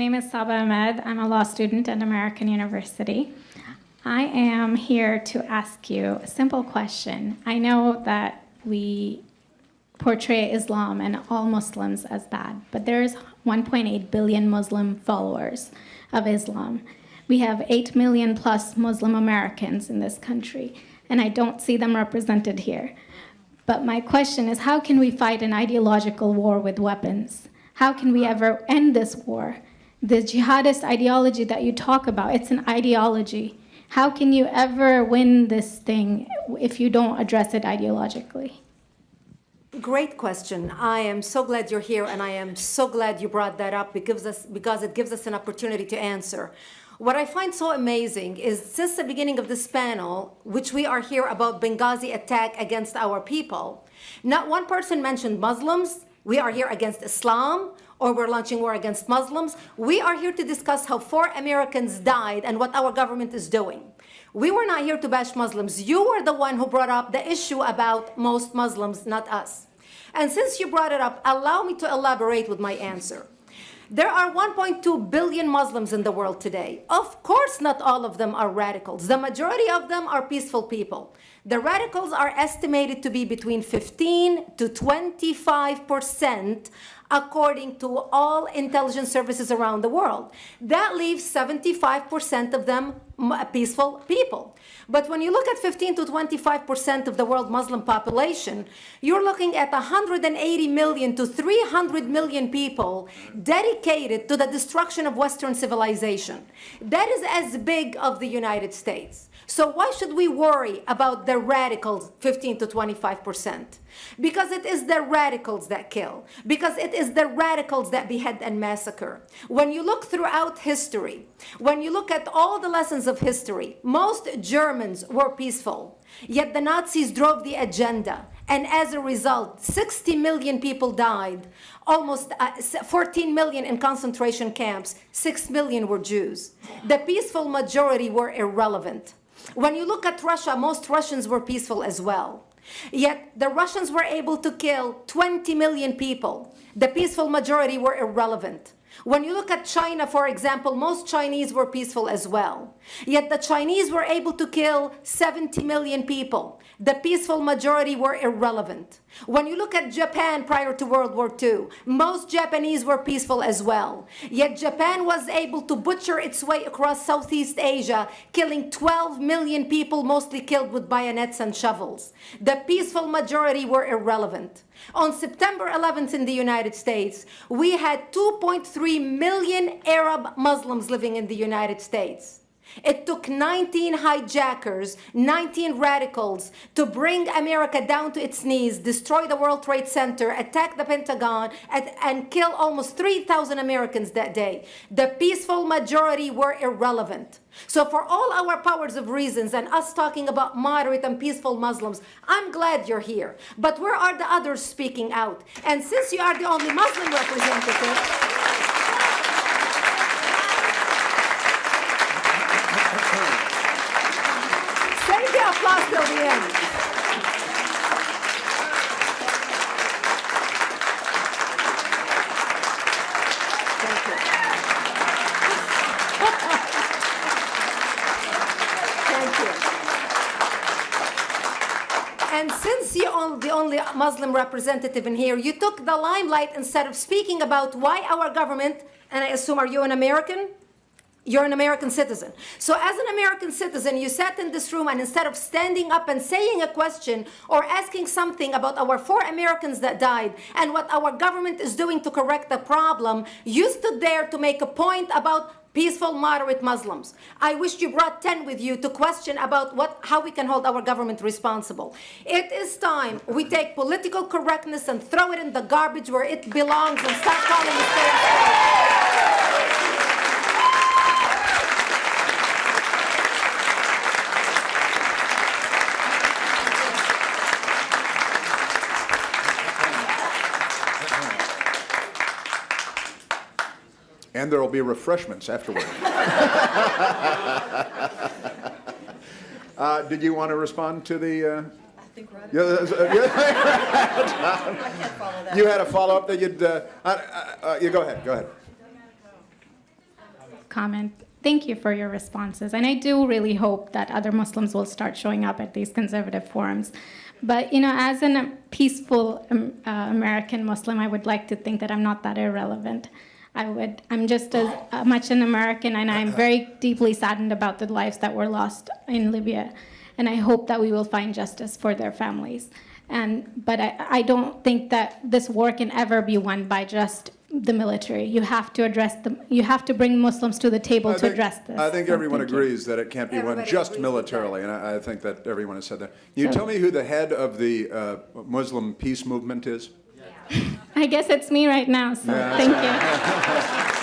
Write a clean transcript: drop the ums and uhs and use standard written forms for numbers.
name is Saba Ahmed. I'm a law student at American University. I am here to ask you a simple question. I know that we portray Islam and all Muslims as bad, but there's 1.8 billion Muslim followers of Islam. We have 8 million plus Muslim Americans in this country, and I don't see them represented here. But my question is, how can we fight an ideological war with weapons? How can we ever end this war? The jihadist ideology that you talk about, it's an ideology. How can you ever win this thing if you don't address it ideologically? Great question. I am so glad you're here, and I am so glad you brought that up because it gives us an opportunity to answer. What I find so amazing is since the beginning of this panel, which we are here about Benghazi attack against our people, not one person mentioned Muslims. We are here against Islam, or we're launching war against Muslims. We are here to discuss how 4 Americans died and what our government is doing. We were not here to bash Muslims. You were the one who brought up the issue about most Muslims, not us. And since you brought it up, allow me to elaborate with my answer. There are 1.2 billion Muslims in the world today. Of course, not all of them are radicals. The majority of them are peaceful people. The radicals are estimated to be between 15 to 25%, according to all intelligence services around the world. That leaves 75% of them peaceful people. But when you look at 15 to 25% of the world Muslim population, you're looking at 180 million to 300 million people dedicated to the destruction of Western civilization. That is as big of the United States. So why should we worry about the radicals, 15 to 25%? Because it is the radicals that kill. Because it is the radicals that behead and massacre. When you look throughout history, when you look at all the lessons of history, most Germans were peaceful. Yet the Nazis drove the agenda. And as a result, 60 million people died. Almost 14 million in concentration camps. 6 million were Jews. The peaceful majority were irrelevant. When you look at Russia, most Russians were peaceful as well. Yet the Russians were able to kill 20 million people. The peaceful majority were irrelevant. When you look at China, for example, most Chinese were peaceful as well. Yet the Chinese were able to kill 70 million people. The peaceful majority were irrelevant. When you look at Japan prior to World War II, most Japanese were peaceful as well. Yet Japan was able to butcher its way across Southeast Asia, killing 12 million people, mostly killed with bayonets and shovels. The peaceful majority were irrelevant. On September 11th in the United States, we had 2.3 million Arab Muslims living in the United States. It took 19 hijackers, 19 radicals to bring America down to its knees, destroy the World Trade Center, attack the Pentagon, and kill almost 3,000 Americans that day. The peaceful majority were irrelevant. So for all our powers of reasons and us talking about moderate and peaceful Muslims, I'm glad you're here. But where are the others speaking out? And since you are the only Muslim representative, save the applause till the end. Thank you. Thank you. And since you're the only Muslim representative in here, you took the limelight instead of speaking about why our government, and I assume, are you an American? You're an American citizen. So as an American citizen, you sat in this room, and instead of standing up and saying a question or asking something about our 4 Americans that died and what our government is doing to correct the problem, you stood there to make a point about peaceful, moderate Muslims. I wish you brought 10 with you to question about how we can hold our government responsible. It is time we take political correctness and throw it in the garbage where it belongs and stop calling it fair. And there will be refreshments afterward. Did you want to respond to the... I think we're out of time. I can't follow that. You had a follow-up that you'd... you go ahead. comment. Thank you for your responses. And I do really hope that other Muslims will start showing up at these conservative forums. But, as a peaceful American Muslim, I would like to think that I'm not that irrelevant. I'm just as much an American, and I'm very deeply saddened about the lives that were lost in Libya. And I hope that we will find justice for their families. But I don't think that this war can ever be won by just the military. You have to you have to bring Muslims to the table to address this. I think So everyone thank you. agrees that it can't be won Everybody just agrees with militarily, and I think that everyone has said that. Can you tell me who the head of the Muslim peace movement is? I guess it's me right now, so thank you.